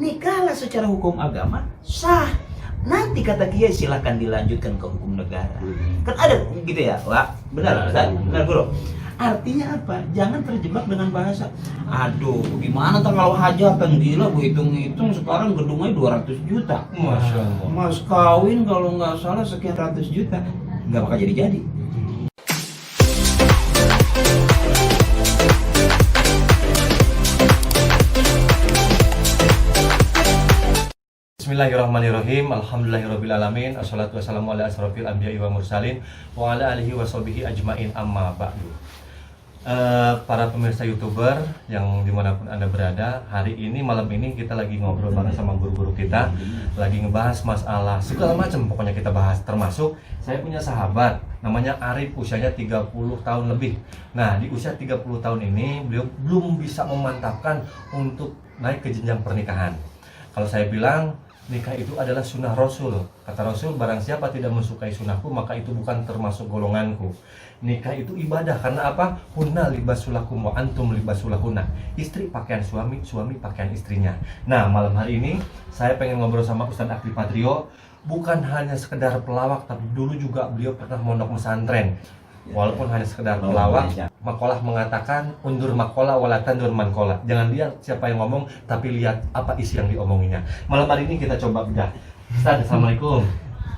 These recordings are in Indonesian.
nikahlah secara hukum agama sah. Nanti kata Kiai silahkan dilanjutkan ke hukum negara. Kan ada gitu ya, Wak? Benar, benar bro. Artinya apa? Jangan terjebak dengan bahasa. Aduh, gimana tuh kalau hajatan gila, gue hitung-hitung sekarang gedungnya 200 juta. Masya Allah. Mas kawin kalau nggak salah sekian ratus juta, nggak bakal jadi-jadi. Bismillahirrahmanirrahim. Alhamdulillahirrabbilalamin. Assalatu wassalamu ala asrofil anbiya'i wa mursalin wa ala alihi wa sahbihi ajmain amma ba'du. Para pemirsa YouTuber yang dimanapun Anda berada, hari ini malam ini kita lagi ngobrol bareng sama guru-guru kita, lagi ngebahas masalah segala macam, pokoknya kita bahas, termasuk saya punya sahabat namanya Arif, usianya 30 tahun lebih. Nah, di usia 30 tahun ini beliau belum bisa memantapkan untuk naik ke jenjang pernikahan. Kalau saya bilang nikah itu adalah sunnah Rasul. Kata Rasul, barang siapa tidak mensukai sunnahku, maka itu bukan termasuk golonganku. Nikah itu ibadah, karena apa? Hunna libasulakum wa antum libasulahunna. Istri pakaian suami, suami pakaian istrinya. Nah, malam hari ini saya pengen ngobrol sama Ustadz Akli Patrio. Bukan hanya sekedar pelawak, tapi dulu juga beliau pernah mondok pesantren. Walaupun hanya sekedar pelawak, makalah mengatakan undur makalah wala tandur mankola. Jangan lihat siapa yang ngomong, tapi lihat apa isi yang diomonginya. Malam hari ini kita coba bedah. Ustaz, assalamualaikum.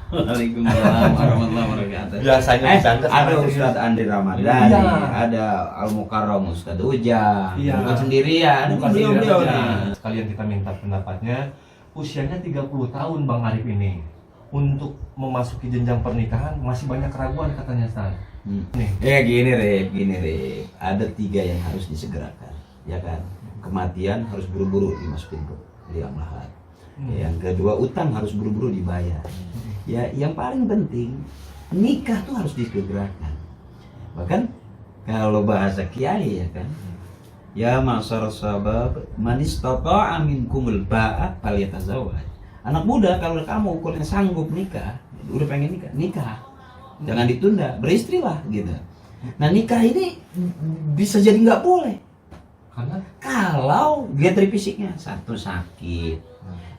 Waalaikumsalam warahmatullahi wabarakatuh. Biasanya ada Ustadz Andri Ramadhani, ada Al Mukarram Ustadz Ujang, bukan sendirian, bukan beliau sendirian. Sekalian kita minta pendapatnya. Usianya 30 tahun Bang Arif ini, untuk memasuki jenjang pernikahan masih banyak keraguan katanya, Ustaz. Nih. Ya gini Rip, ada 3 yang harus disegerakan, ya kan? Kematian harus buru-buru dimasukin ke liang lahat. Yang kedua, utang harus buru-buru dibayar. Ya, yang paling penting nikah tuh harus disegerakan. Bahkan kalau bahasa kiai ya kan, ya masar sabab manistata'a minkumul ba'a falyatazawwaj. Anak muda, kalau kamu ukurnya sanggup nikah, udah pengen nikah. Jangan ditunda, beristrilah gitu. Nah, nikah ini bisa jadi nggak boleh. Karena kalau getri fisiknya, satu sakit,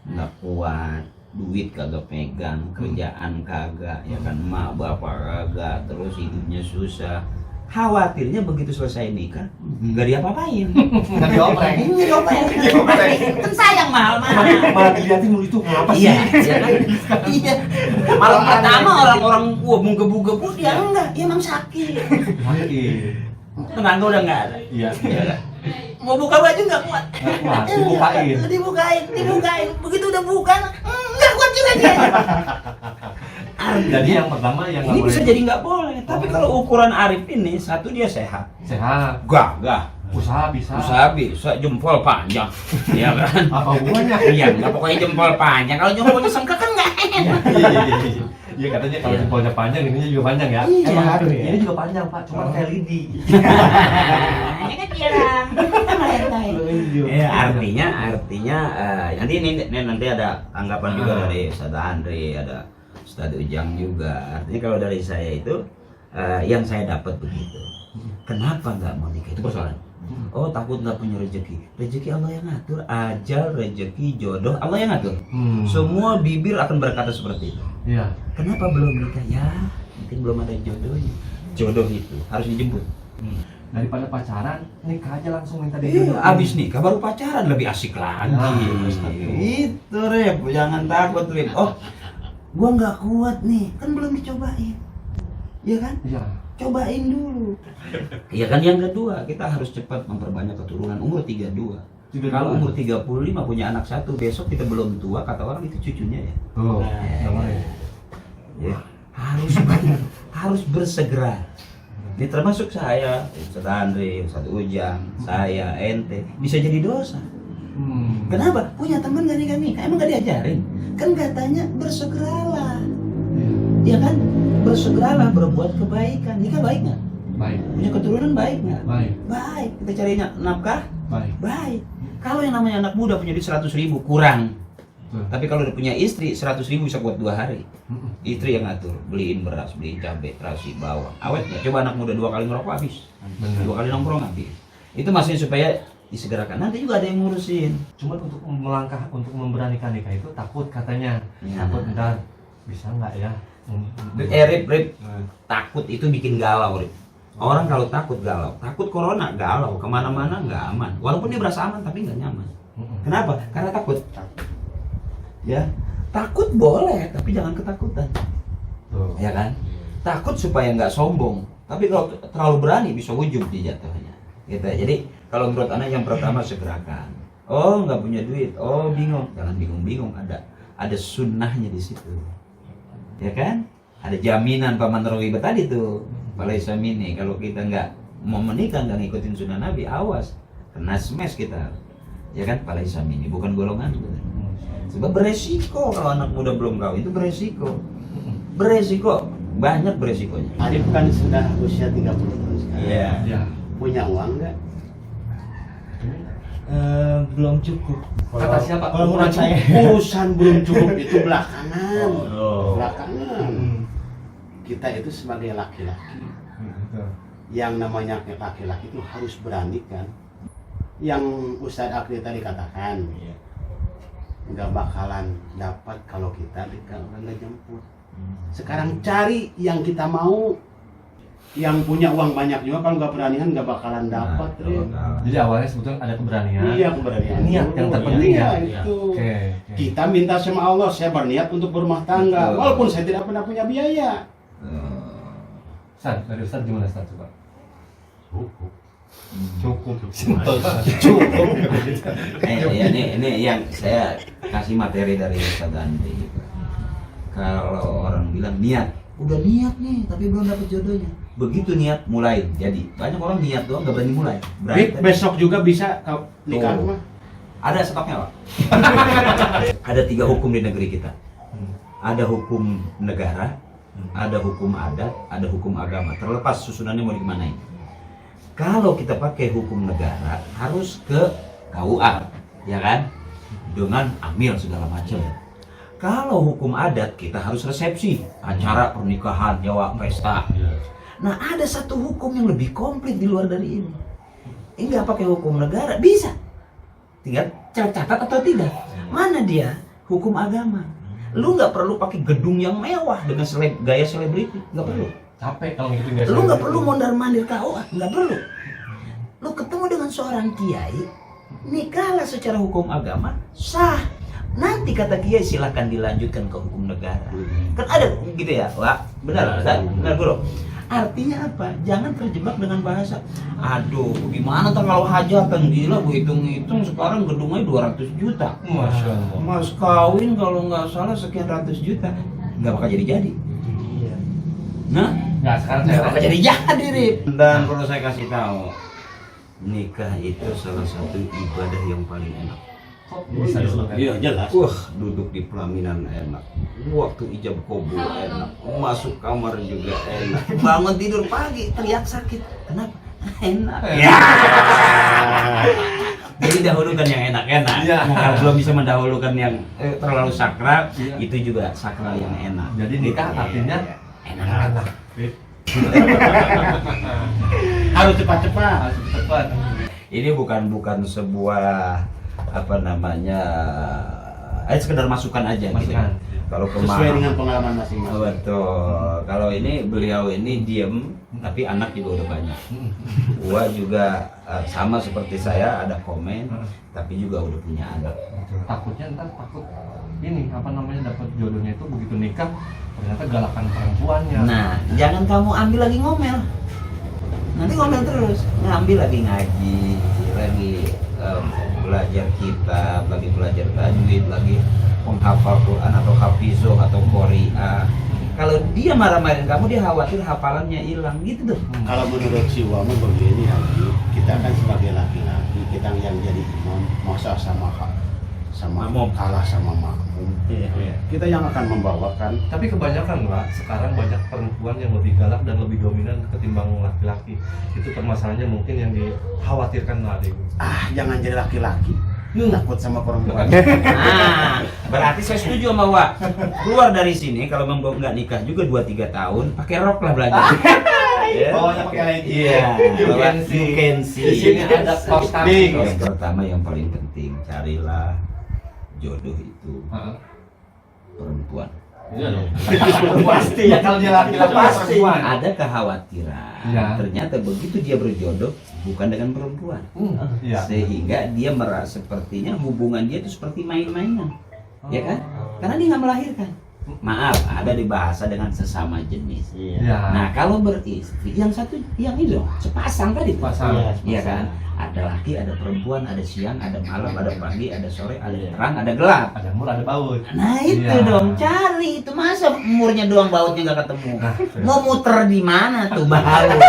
nggak kuat, duit kagak pegang, kerjaan kagak, ya kan, mak bapak kagak, terus hidupnya susah. Khawatirnya begitu selesai nikah nggak diapa-apain, nggak dioprek. Kan sayang mahal. Malah dilihatin dulu itu apa sih? Iya. Malam pertama orang-orang menggebu-gebu, dia enggak, dia emang sakit. Tenaga udah nggak ada. Iya. Mau buka baju nggak kuat. Dibukain. Begitu udah buka, nggak kuat juga dia. Jadi yang pertama yang ini bisa jadi nggak boleh. Tapi kalau ukuran Arif ini, satu dia sehat. Gagah. Usaha bisa jempol panjang. Iya kan? Apa hubungannya? Iya, nggak pokoknya jempol panjang. Kalau jempolnya sengkak kan nggak enak. Iya, katanya kalau jempolnya panjang, ininya juga panjang ya. Iya. Ini juga panjang, Pak, cuma kayak lidi. Ini kan pirang. Ya, artinya nanti ada tanggapan juga dari Ustadz Andri, ada Ustadz Ujang juga. Artinya kalau dari saya itu yang saya dapat begitu. Kenapa nggak mau nikah itu persoalan? Oh, takut nggak punya rezeki. Rezeki Allah yang ngatur. Ajal, rezeki, jodoh Allah yang ngatur. Semua bibir akan berkata seperti itu. Iya. Kenapa belum nikah? Ya, mungkin belum ada jodohnya. Jodoh itu harus dijemput. Daripada pacaran, nikah aja langsung minta Iya, dijodohin. abis nikah baru pacaran lebih asik lagi. Itu Rip, jangan takut Rip. Oh, gua nggak kuat nih, kan belum dicobain. Iya kan? Iya. Cobain dulu. Iya kan, yang kedua, kita harus cepat memperbanyak keturunan. Umur 32. Kalau umur 35 punya anak 1, besok kita belum tua, kata orang itu cucunya ya. Tuh, Ya, harus bersegera. Ini termasuk saya, Ustadz Andri, Ustadz Ujang, saya, ente, bisa jadi dosa. Kenapa? Punya teman gak nikah? Emang gak diajarin? Kan katanya bersegeralah. Ya kan? Bersegeralah berbuat kebaikan. Nikah baik nggak? Baik. Punya keturunan baik nggak? Baik. Baik. Kita carinya nafkah? Baik. Baik. Kalau yang namanya anak muda punya duit 100.000 kurang. Tapi kalau udah punya istri 100.000 bisa buat 2 hari. Istri yang ngatur, beliin beras, beliin cabai, terasi, bawang. Awet nggak? Coba anak muda 2 kali ngerokok habis, 2 kali nongkrong habis. Itu maksudnya supaya disegerakan. Nanti juga ada yang ngurusin. Cuma untuk melangkah untuk memberanikan nikah itu takut katanya. Ya. Takut ntar bisa nggak ya? Rip, takut itu bikin galau, Rip. Orang kalau takut galau, takut corona galau, kemana-mana nggak aman. Walaupun dia berasa aman tapi nggak nyaman. Kenapa? Karena takut. Ya, takut boleh, tapi jangan ketakutan. Tuh. Ya kan? Takut supaya nggak sombong. Tapi kalau terlalu berani bisa ujub di jatuhnya. Gitu. Jadi kalau menurut anak yang pertama segerakan. Oh nggak punya duit, oh bingung, jangan bingung-bingung. Ada sunnahnya di situ. Ya kan? Ada jaminan Paman Rawi tadi tuh. Falaisa minni, kalau kita nggak mau menikah nggak ngikutin sunnah Nabi, awas kena smash kita. Ya kan? Falaisa minni, bukan golongan. Sebab beresiko kalau anak muda belum kawin itu beresiko. Beresiko, banyak beresikonya. Arif kan sudah usia 30 tahun sekarang. Iya. Ya. Punya uang nggak? Belum cukup. Kata siapa? Kalau menurut saya. Urusan belum cukup itu belakangan. Oh. Belakangan. Kita itu sebagai laki-laki, yang namanya laki-laki itu harus berani kan. Yang Ustadz Akri tadi katakan, nggak bakalan dapat kalau kita nggak jemput. Sekarang cari yang kita mau, yang punya uang banyak juga kalau nggak beranian nggak bakalan dapat. Jadi awalnya sebetulnya ada keberanian. Iya, keberanian. Niat yang terpenting Iya, ya. itu. Oke. Kita minta sama Allah, saya berniat untuk berumah tangga, Betul. walaupun saya tidak pernah punya biaya. Ustaz, dari Ustaz gimana Ustaz coba? Cukup. Cukup. Ini yang saya kasih materi dari Ustaz Andri. Kalau orang bilang niat, udah niat nih tapi belum dapet jodohnya. Begitu niat mulai jadi. Banyak orang niat doang nggak berani mulai. Berani Besok juga bisa kau nikah Tuh. mah. Ada stoknya Pak. Ada 3 hukum di negeri kita. Ada hukum negara, ada hukum adat, ada hukum agama. Terlepas susunannya mau dikemanain. Kalau kita pakai hukum negara harus ke KUA, ya kan? Dengan amil segala macam. Kalau hukum adat kita harus resepsi, acara pernikahan, nyawa pesta. Nah ada satu hukum yang lebih komplit di luar dari ini. Ini nggak pakai hukum negara bisa. Tinggal catat atau tidak. Mana dia? Hukum agama. Lu nggak perlu pakai gedung yang mewah dengan gaya selebriti, nggak perlu. Capek kalau ngikutin gaya Lu nggak sendiri. perlu mondar-mandir KUA, nggak perlu. Lu ketemu dengan seorang kiai, nikahlah secara hukum agama sah. Nanti kata kiai silakan dilanjutkan ke hukum negara. Kan ada gitu ya, Wak? Benar, Ustaz? Benar, Bro. Artinya apa? Jangan terjebak dengan bahasa. Aduh, gimana ntar kalau hajatan gila, gue hitung-hitung sekarang gedungnya 200 juta. Masya Allah. Mas kawin kalau nggak salah sekian ratus juta, nggak bakal jadi-jadi. Nah, Nggak, sekarang nggak saya bakal jadi-jadi, Rip. Dan perlu saya kasih tahu, nikah itu salah satu ibadah yang paling enak. kok bisa disebutkan? Iya, jelas. Duduk di pelaminan enak, waktu ijab kabul enak, masuk kamar juga enak, bangun tidur pagi teriak sakit, kenapa? Enak. Ya. Jadi dahulukan yang enak-enak. Iya. Kalau belum bisa mendahulukan yang terlalu sakral, Iya. itu juga sakral yang enak. Jadi nikah artinya enak. Harus cepat-cepat. Harus cepat. Ini bukan sebuah apa namanya, sekedar masukan aja gitu. Masukan. Kalau Sesuai dengan pengalaman masing-masing. Betul. Kalau ini beliau ini diem, tapi anak juga udah banyak. Gua juga sama seperti saya, ada komen, tapi juga udah punya anak. Takutnya ntar takut ini apa namanya dapat jodohnya itu begitu nikah ternyata galakan perempuannya. Nah, jangan kamu ambil lagi ngomel. Nanti ngomel terus. Ngambil lagi ngaji, lagi belajar kitab, lagi belajar tajwid, lagi menghafal Quran atau hafizoh atau qori'ah. Kalau dia marah-marahin kamu, dia khawatir hafalannya hilang gitu tuh. Kalau menurut si Wama begini Haji, kita kan sebagai laki-laki, kita yang jadi imam, masa sama Makmum. kalah sama makmum. Kita yang akan membawakan. Tapi kebanyakan Pak, sekarang banyak perempuan yang lebih galak dan lebih dominan ketimbang laki-laki. Itu permasalahannya mungkin yang dikhawatirkan Pak Ade. Jangan jadi laki-laki. Takut sama perempuan. Nah, berarti saya setuju sama Wak. Keluar dari sini kalau memang nggak nikah juga 2-3 tahun, pakai rok lah belajar. Bawahnya pakai lagi. Iya, You can see. you can see. Di sini ada kaos kaki. Yang pertama yang paling penting, carilah jodoh itu perempuan. Iya dong. Pasti ya kalau dia laki-laki Pasti perempuan. ada kekhawatiran. Ya. Ternyata begitu dia berjodoh bukan dengan perempuan. Iya. Sehingga dia merasa sepertinya hubungan dia itu seperti main-mainan. Ya kan? Karena dia nggak melahirkan. Maaf, ada di bahasa dengan sesama jenis. Iya. Nah, kalau beristri, yang satu yang itu sepasang tadi tuh. Pasang. Iya kan? Ada laki, ada perempuan, ada siang, ada malam, ada pagi, ada sore, ada terang, ada gelap. Ada mur, ada baut. Nah itu Iya. dong, cari itu masa umurnya doang bautnya nggak ketemu. Nah, Mau muter di mana tuh baut?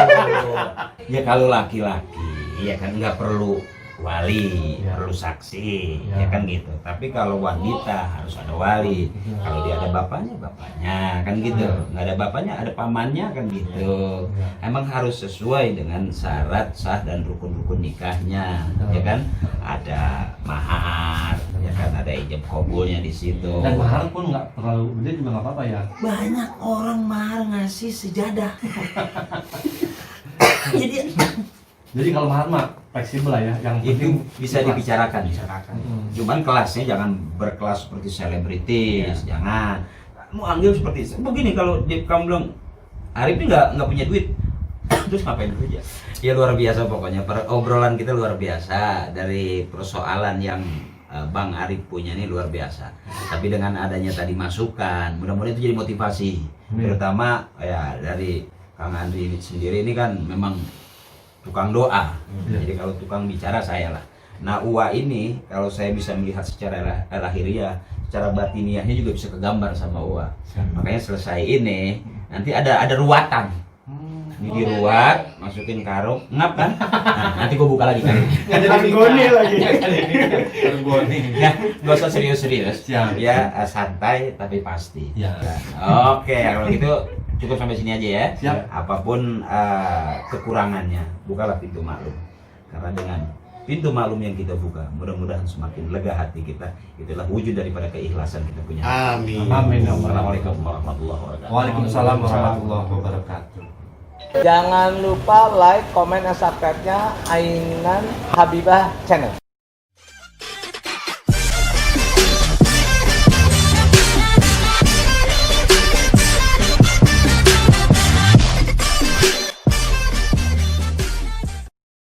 Ya kalau laki-laki, ya kan nggak perlu wali, Ya. perlu saksi, Ya. ya kan gitu. Tapi kalau wanita harus ada wali. Kalau dia ada bapaknya, kan gitu. Ya. Nggak ada bapaknya, ada pamannya, kan gitu. Ya. Emang harus sesuai dengan syarat sah dan rukun-rukun nikahnya, ya kan? Ada mahar, ya kan? Ada ijab kabulnya di situ. Dan mahar pun nggak terlalu gede juga nggak apa-apa ya. Banyak orang mahar ngasih sejadah. Jadi Jadi kalau mahar mah fleksibel lah ya. Yang itu penting bisa ikhlas. dibicarakan. Cuman kelasnya jangan berkelas seperti selebritis, jangan. Kamu ambil seperti begini, kalau kamu bilang Arif ini nggak punya duit, terus ngapain kerja? Ya luar biasa pokoknya. Obrolan kita luar biasa dari persoalan yang Bang Arif punya ini luar biasa. Tapi dengan adanya tadi masukan, mudah-mudahan itu jadi motivasi. Terutama ya dari Kang Andri ini sendiri ini kan memang tukang doa. Jadi kalau tukang bicara saya lah. Nah Uwa ini kalau saya bisa melihat secara lahiriah, secara batiniahnya juga bisa kegambar sama Uwa. Makanya selesai ini nanti ada ruatan. Ini diruat, masukin karung, ngap kan? Nah, nanti gua buka lagi kan. Nggak jadi goni lagi. Goni. Ya, nggak usah serius-serius. Siap. Ya santai tapi pasti. Ya. Oke, kalau gitu cukup sampai sini aja ya. Siap. Apapun kekurangannya, bukalah pintu maklum. Karena dengan pintu maklum yang kita buka, mudah-mudahan semakin lega hati kita. Itulah wujud daripada keikhlasan kita punya. Amin. Amin. Assalamualaikum warahmatullahi wabarakatuh. Waalaikumsalam warahmatullahi wabarakatuh. Jangan lupa like, komen, dan subscribe-nya Ainan Habibah Channel.